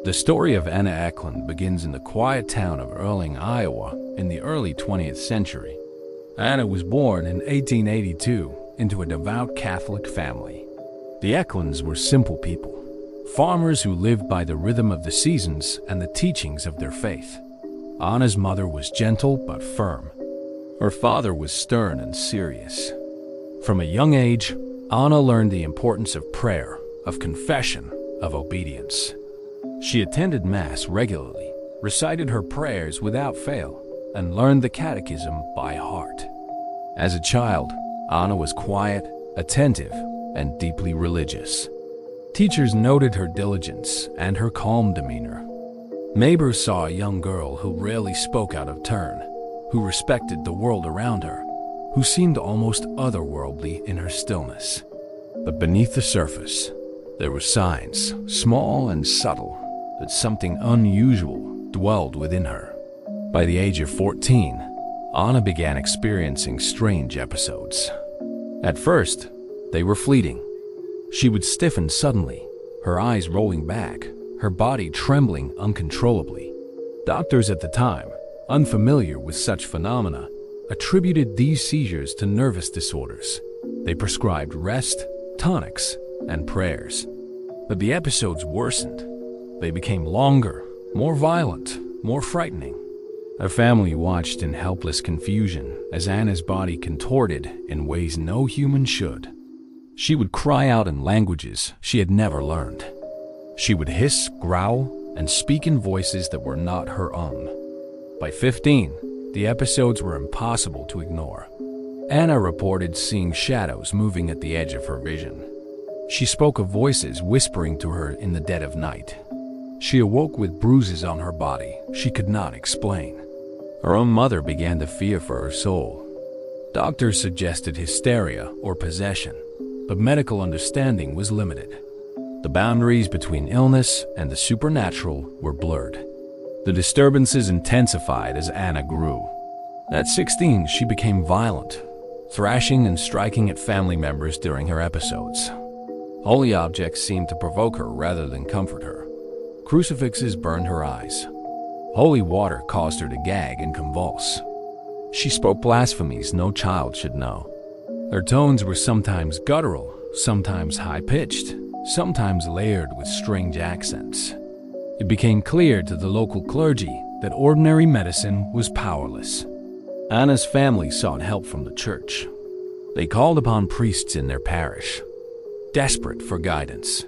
The story of Anna Ecklund begins in the quiet town of Erling, Iowa, in the early 20th century. Anna was born in 1882 into a devout Catholic family. The Ecklunds were simple people, farmers who lived by the rhythm of the seasons and the teachings of their faith. Anna's mother was gentle but firm. Her father was stern and serious. From a young age, Anna learned the importance of prayer, of confession, of obedience. She attended Mass regularly, recited her prayers without fail, and learned the catechism by heart. As a child, Anna was quiet, attentive, and deeply religious. Teachers noted her diligence and her calm demeanor. Neighbors saw a young girl who rarely spoke out of turn, who respected the world around her, who seemed almost otherworldly in her stillness. But beneath the surface, there were signs, small and subtle, that something unusual dwelled within her. By the age of 14, Anna began experiencing strange episodes. At first, they were fleeting. She would stiffen suddenly, her eyes rolling back, her body trembling uncontrollably. Doctors at the time, unfamiliar with such phenomena, attributed these seizures to nervous disorders. They prescribed rest, tonics, and prayers. But the episodes worsened. They became longer, more violent, more frightening. Her family watched in helpless confusion as Anna's body contorted in ways no human should. She would cry out in languages she had never learned. She would hiss, growl, and speak in voices that were not her own. By 15, the episodes were impossible to ignore. Anna reported seeing shadows moving at the edge of her vision. She spoke of voices whispering to her in the dead of night. She awoke with bruises on her body she could not explain. Her own mother began to fear for her soul. Doctors suggested hysteria or possession, but medical understanding was limited. The boundaries between illness and the supernatural were blurred. The disturbances intensified as Anna grew. At 16, she became violent, thrashing and striking at family members during her episodes. Holy objects seemed to provoke her rather than comfort her. Crucifixes burned her eyes. Holy water caused her to gag and convulse. She spoke blasphemies no child should know. Her tones were sometimes guttural, sometimes high-pitched, sometimes layered with strange accents. It became clear to the local clergy that ordinary medicine was powerless. Anna's family sought help from the church. They called upon priests in their parish, desperate for guidance.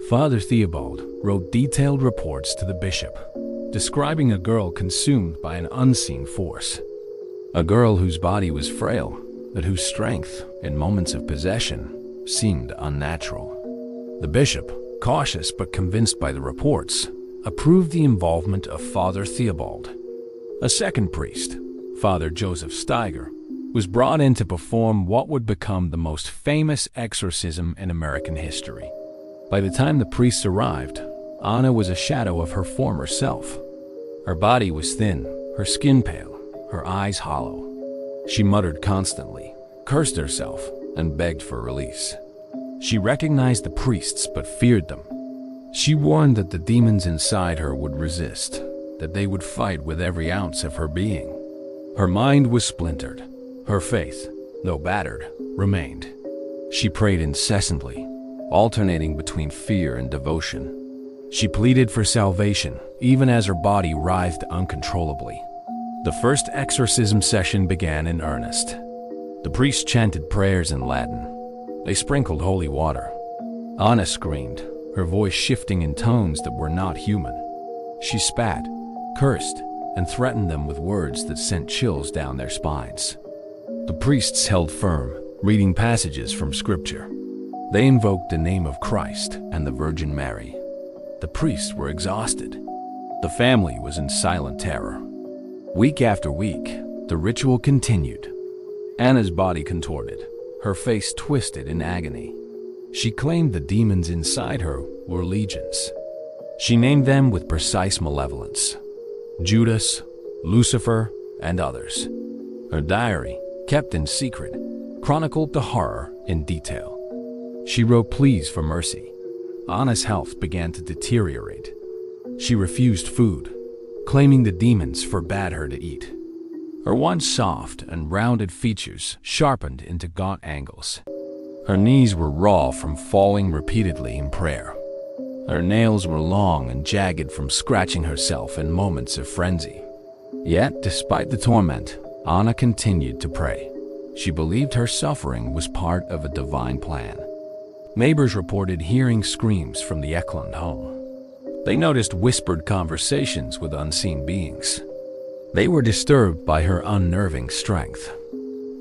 Father Theobald wrote detailed reports to the bishop, describing a girl consumed by an unseen force. A girl whose body was frail, but whose strength, in moments of possession, seemed unnatural. The bishop, cautious but convinced by the reports, approved the involvement of Father Theobald. A second priest, Father Joseph Steiger, was brought in to perform what would become the most famous exorcism in American history. By the time the priests arrived, Anna was a shadow of her former self. Her body was thin, her skin pale, her eyes hollow. She muttered constantly, cursed herself, and begged for release. She recognized the priests but feared them. She warned that the demons inside her would resist, that they would fight with every ounce of her being. Her mind was splintered. Her faith, though battered, remained. She prayed incessantly, alternating between fear and devotion. She pleaded for salvation, even as her body writhed uncontrollably. The first exorcism session began in earnest. The priests chanted prayers in Latin. They sprinkled holy water. Anna screamed, her voice shifting in tones that were not human. She spat, cursed, and threatened them with words that sent chills down their spines. The priests held firm, reading passages from Scripture. They invoked the name of Christ and the Virgin Mary. The priests were exhausted. The family was in silent terror. Week after week, the ritual continued. Anna's body contorted, her face twisted in agony. She claimed the demons inside her were legions. She named them with precise malevolence: Judas, Lucifer, and others. Her diary, kept in secret, chronicled the horror in detail. She wrote pleas for mercy. Anna's health began to deteriorate. She refused food, claiming the demons forbade her to eat. Her once soft and rounded features sharpened into gaunt angles. Her knees were raw from falling repeatedly in prayer. Her nails were long and jagged from scratching herself in moments of frenzy. Yet, despite the torment, Anna continued to pray. She believed her suffering was part of a divine plan. Neighbors reported hearing screams from the Ecklund home. They noticed whispered conversations with unseen beings. They were disturbed by her unnerving strength.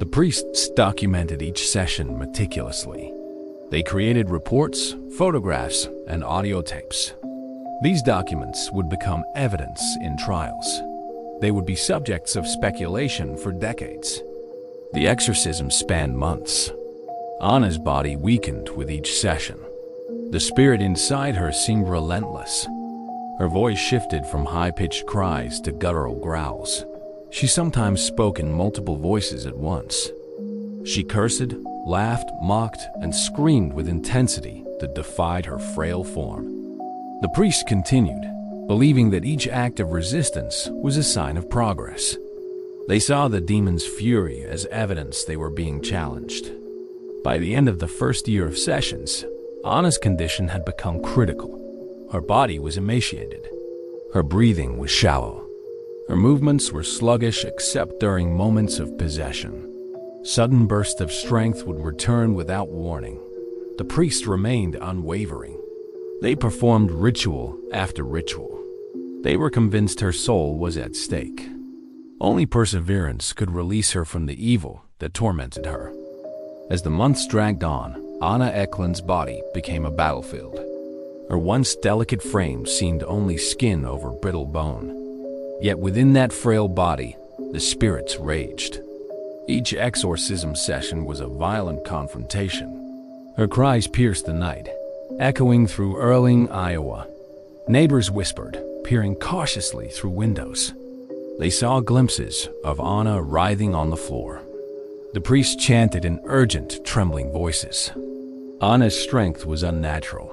The priests documented each session meticulously. They created reports, photographs, and audio tapes. These documents would become evidence in trials. They would be subjects of speculation for decades. The exorcism spanned months. Anna's body weakened with each session. The spirit inside her seemed relentless. Her voice shifted from high-pitched cries to guttural growls. She sometimes spoke in multiple voices at once. She cursed, laughed, mocked, and screamed with intensity that defied her frail form. The priest continued, believing that each act of resistance was a sign of progress. They saw the demon's fury as evidence they were being challenged. By the end of the first year of sessions, Anna's condition had become critical. Her body was emaciated. Her breathing was shallow. Her movements were sluggish except during moments of possession. Sudden bursts of strength would return without warning. The priests remained unwavering. They performed ritual after ritual. They were convinced her soul was at stake. Only perseverance could release her from the evil that tormented her. As the months dragged on, Anna Ecklund's body became a battlefield. Her once delicate frame seemed only skin over brittle bone. Yet within that frail body, the spirits raged. Each exorcism session was a violent confrontation. Her cries pierced the night, echoing through Erling, Iowa. Neighbors whispered, peering cautiously through windows. They saw glimpses of Anna writhing on the floor. The priest chanted in urgent, trembling voices. Anna's strength was unnatural.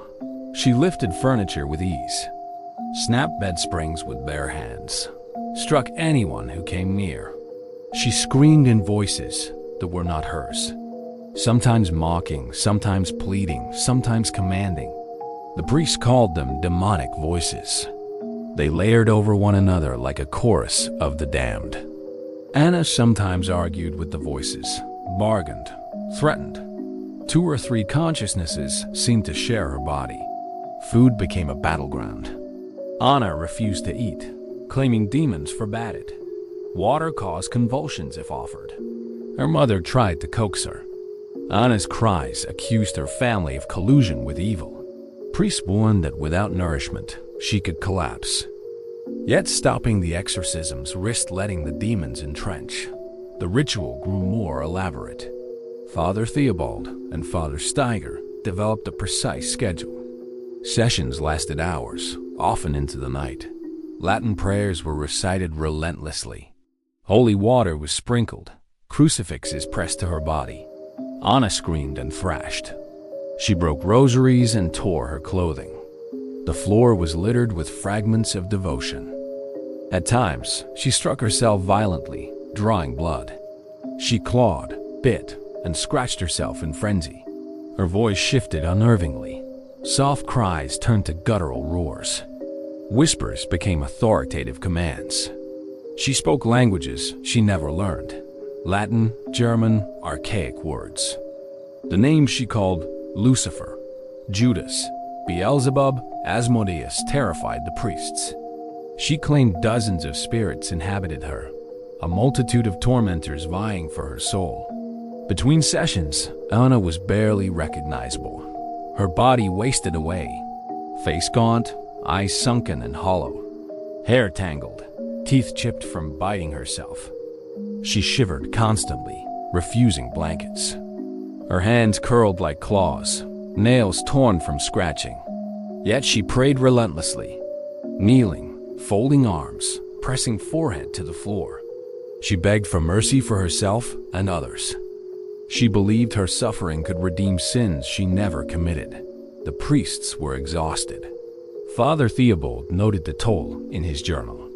She lifted furniture with ease, snapped bed springs with bare hands, struck anyone who came near. She screamed in voices that were not hers, sometimes mocking, sometimes pleading, sometimes commanding. The priest called them demonic voices. They layered over one another like a chorus of the damned. Anna sometimes argued with the voices, bargained, threatened. 2 or 3 consciousnesses seemed to share her body. Food became a battleground. Anna refused to eat, claiming demons forbade it. Water caused convulsions if offered. Her mother tried to coax her. Anna's cries accused her family of collusion with evil. Priests warned that without nourishment, she could collapse. Yet stopping the exorcisms risked letting the demons entrench. The ritual grew more elaborate. Father Theobald and Father Steiger developed a precise schedule. Sessions lasted hours, often into the night. Latin prayers were recited relentlessly. Holy water was sprinkled, crucifixes pressed to her body. Anna screamed and thrashed. She broke rosaries and tore her clothing. The floor was littered with fragments of devotion. At times, she struck herself violently, drawing blood. She clawed, bit, and scratched herself in frenzy. Her voice shifted unnervingly. Soft cries turned to guttural roars. Whispers became authoritative commands. She spoke languages she never learned. Latin, German, archaic words. The names she called Lucifer, Judas, Beelzebub, Asmodeus terrified the priests. She claimed dozens of spirits inhabited her, a multitude of tormentors vying for her soul. Between sessions, Anna was barely recognizable. Her body wasted away, face gaunt, eyes sunken and hollow, hair tangled, teeth chipped from biting herself. She shivered constantly, refusing blankets. Her hands curled like claws, nails torn from scratching. Yet she prayed relentlessly, kneeling, folding arms, pressing forehead to the floor. She begged for mercy for herself and others. She believed her suffering could redeem sins she never committed. The priests were exhausted. Father Theobald noted the toll in his journal.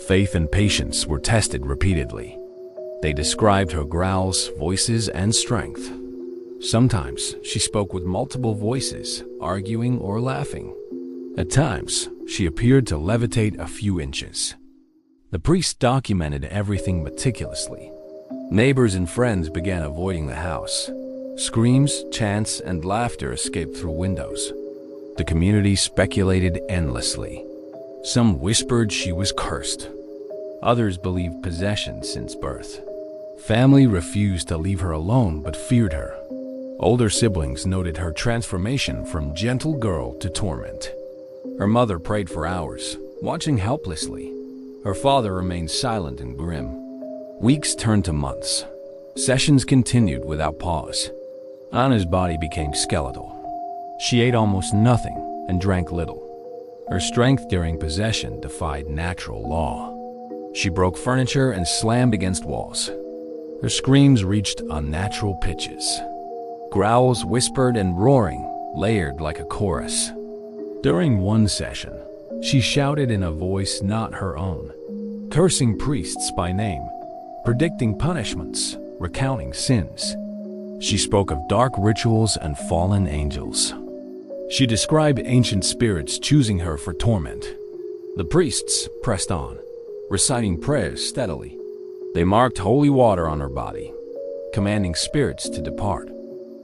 Faith and patience were tested repeatedly. They described her growls, voices, and strength. Sometimes she spoke with multiple voices, arguing or laughing. At times, she appeared to levitate a few inches. The priest documented everything meticulously. Neighbors and friends began avoiding the house. Screams, chants, and laughter escaped through windows. The community speculated endlessly. Some whispered she was cursed. Others believed possession since birth. Family refused to leave her alone but feared her. Older siblings noted her transformation from gentle girl to torment. Her mother prayed for hours, watching helplessly. Her father remained silent and grim. Weeks turned to months. Sessions continued without pause. Anna's body became skeletal. She ate almost nothing and drank little. Her strength during possession defied natural law. She broke furniture and slammed against walls. Her screams reached unnatural pitches. Growls, whispered, and roaring layered like a chorus. During one session, she shouted in a voice not her own, cursing priests by name, predicting punishments, recounting sins. She spoke of dark rituals and fallen angels. She described ancient spirits choosing her for torment. The priests pressed on, reciting prayers steadily. They marked holy water on her body, commanding spirits to depart.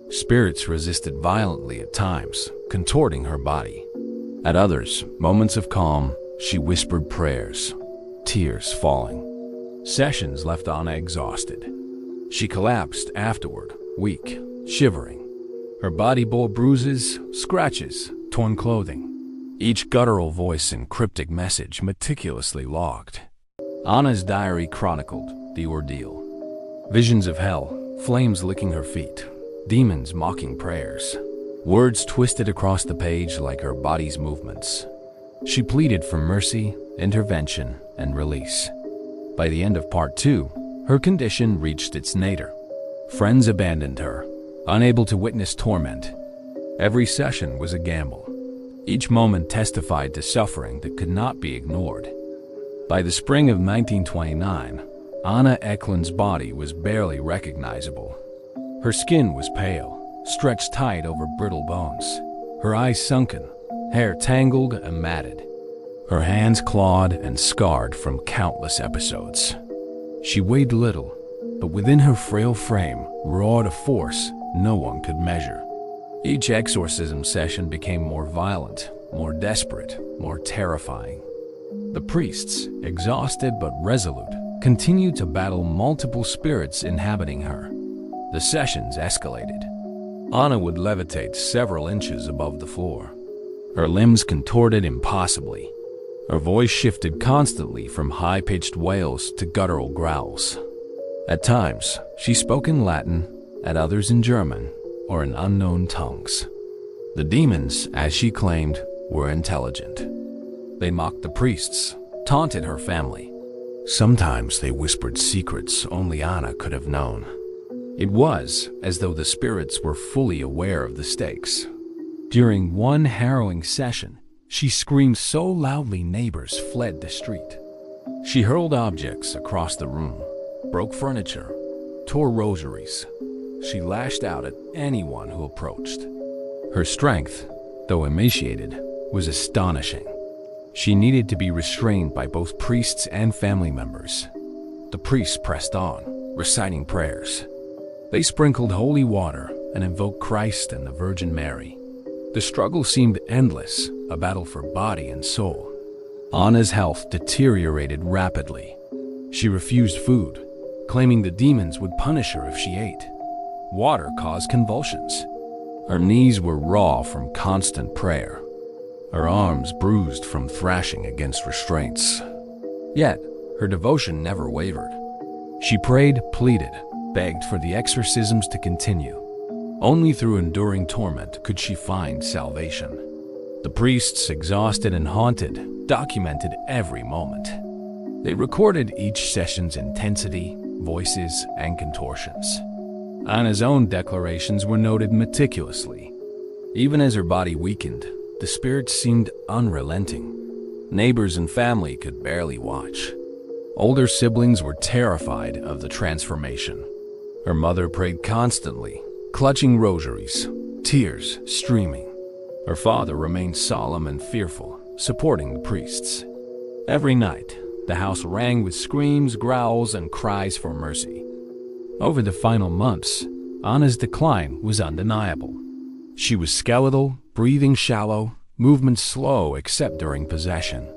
Spirits resisted violently at times, contorting her body. At others, moments of calm, she whispered prayers, tears falling. Sessions left Anna exhausted. She collapsed afterward, weak, shivering. Her body bore bruises, scratches, torn clothing. Each guttural voice and cryptic message meticulously logged. Anna's diary chronicled the ordeal. Visions of hell, flames licking her feet, demons mocking prayers. Words twisted across the page like her body's movements. She pleaded for mercy, intervention, and release. By the end of part 2, her condition reached its nadir. Friends abandoned her, unable to witness torment. Every session was a gamble. Each moment testified to suffering that could not be ignored. By the spring of 1929, Anna Ecklund's body was barely recognizable. Her skin was pale, stretched tight over brittle bones, her eyes sunken, hair tangled and matted, her hands clawed and scarred from countless episodes. She weighed little, but within her frail frame roared a force no one could measure. Each exorcism session became more violent, more desperate, more terrifying. The priests, exhausted but resolute, continued to battle multiple spirits inhabiting her. The sessions escalated. Anna would levitate several inches above the floor. Her limbs contorted impossibly. Her voice shifted constantly from high-pitched wails to guttural growls. At times, she spoke in Latin, at others in German, or in unknown tongues. The demons, as she claimed, were intelligent. They mocked the priests, taunted her family. Sometimes they whispered secrets only Anna could have known. It was as though the spirits were fully aware of the stakes. During one harrowing session, she screamed so loudly neighbors fled the street. She hurled objects across the room, broke furniture, tore rosaries. She lashed out at anyone who approached. Her strength, though emaciated, was astonishing. She needed to be restrained by both priests and family members. The priests pressed on, reciting prayers. They sprinkled holy water and invoked Christ and the Virgin Mary. The struggle seemed endless, a battle for body and soul. Anna's health deteriorated rapidly. She refused food, claiming the demons would punish her if she ate. Water caused convulsions. Her knees were raw from constant prayer. Her arms bruised from thrashing against restraints. Yet, her devotion never wavered. She prayed, pleaded, begged for the exorcisms to continue. Only through enduring torment could she find salvation. The priests, exhausted and haunted, documented every moment. They recorded each session's intensity, voices, and contortions. Anna's own declarations were noted meticulously. Even as her body weakened, the spirit seemed unrelenting. Neighbors and family could barely watch. Older siblings were terrified of the transformation. Her mother prayed constantly, clutching rosaries, tears streaming. Her father remained solemn and fearful, supporting the priests. Every night, the house rang with screams, growls, and cries for mercy. Over the final months, Anna's decline was undeniable. She was skeletal, breathing shallow, movements slow except during possession.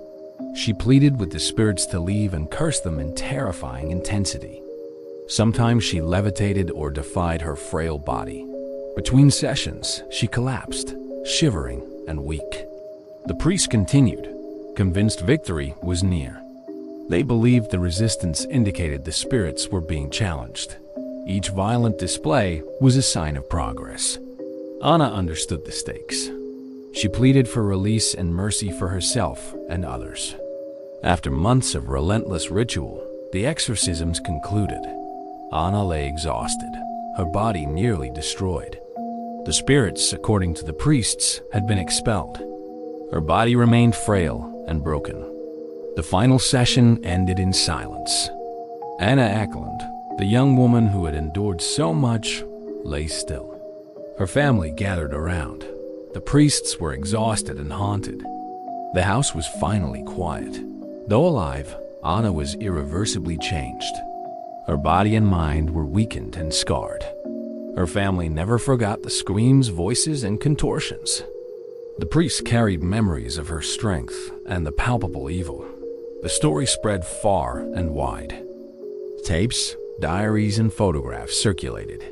She pleaded with the spirits to leave and cursed them in terrifying intensity. Sometimes she levitated or defied her frail body. Between sessions, she collapsed, shivering and weak. The priests continued, convinced victory was near. They believed the resistance indicated the spirits were being challenged. Each violent display was a sign of progress. Anna understood the stakes. She pleaded for release and mercy for herself and others. After months of relentless ritual, the exorcisms concluded. Anna lay exhausted, her body nearly destroyed. The spirits, according to the priests, had been expelled. Her body remained frail and broken. The final session ended in silence. Anna Ecklund, the young woman who had endured so much, lay still. Her family gathered around. The priests were exhausted and haunted. The house was finally quiet. Though alive, Anna was irreversibly changed. Her body and mind were weakened and scarred. Her family never forgot the screams, voices, and contortions. The priests carried memories of her strength and the palpable evil. The story spread far and wide. Tapes, diaries, and photographs circulated.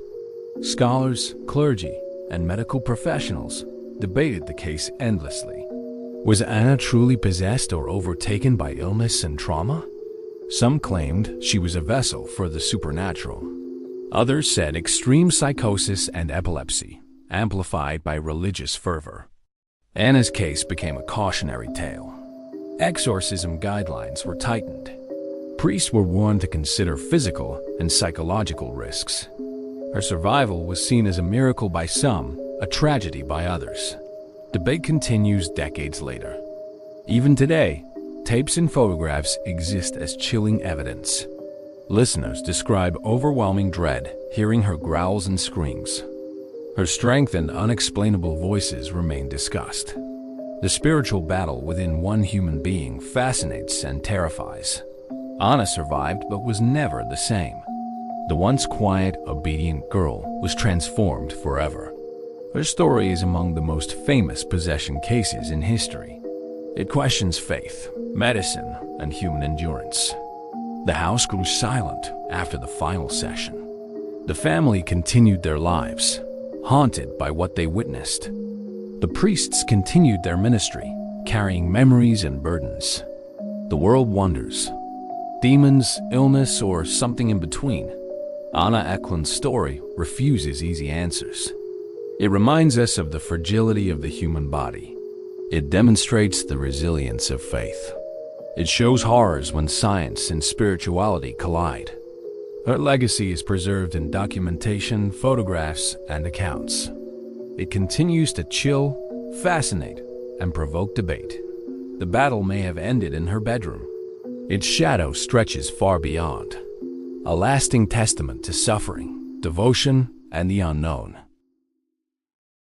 Scholars, clergy, and medical professionals debated the case endlessly. Was Anna truly possessed or overtaken by illness and trauma? Some claimed she was a vessel for the supernatural. Others said extreme psychosis and epilepsy, amplified by religious fervor. Anna's case became a cautionary tale. Exorcism guidelines were tightened. Priests were warned to consider physical and psychological risks. Her survival was seen as a miracle by some, a tragedy by others. Debate continues decades later. Even today, tapes and photographs exist as chilling evidence. Listeners describe overwhelming dread hearing her growls and screams. Her strength and unexplainable voices remain discussed. The spiritual battle within one human being fascinates and terrifies. Anna survived but was never the same. The once quiet, obedient girl was transformed forever. Her story is among the most famous possession cases in history. It questions faith, medicine, and human endurance. The house grew silent after the final session. The family continued their lives, haunted by what they witnessed. The priests continued their ministry, carrying memories and burdens. The world wonders. Demons, illness, or something in between? Anna Ecklund's story refuses easy answers. It reminds us of the fragility of the human body. It demonstrates the resilience of faith. It shows horrors when science and spirituality collide. Her legacy is preserved in documentation, photographs, and accounts. It continues to chill, fascinate, and provoke debate. The battle may have ended in her bedroom. Its shadow stretches far beyond, a lasting testament to suffering, devotion, and the unknown.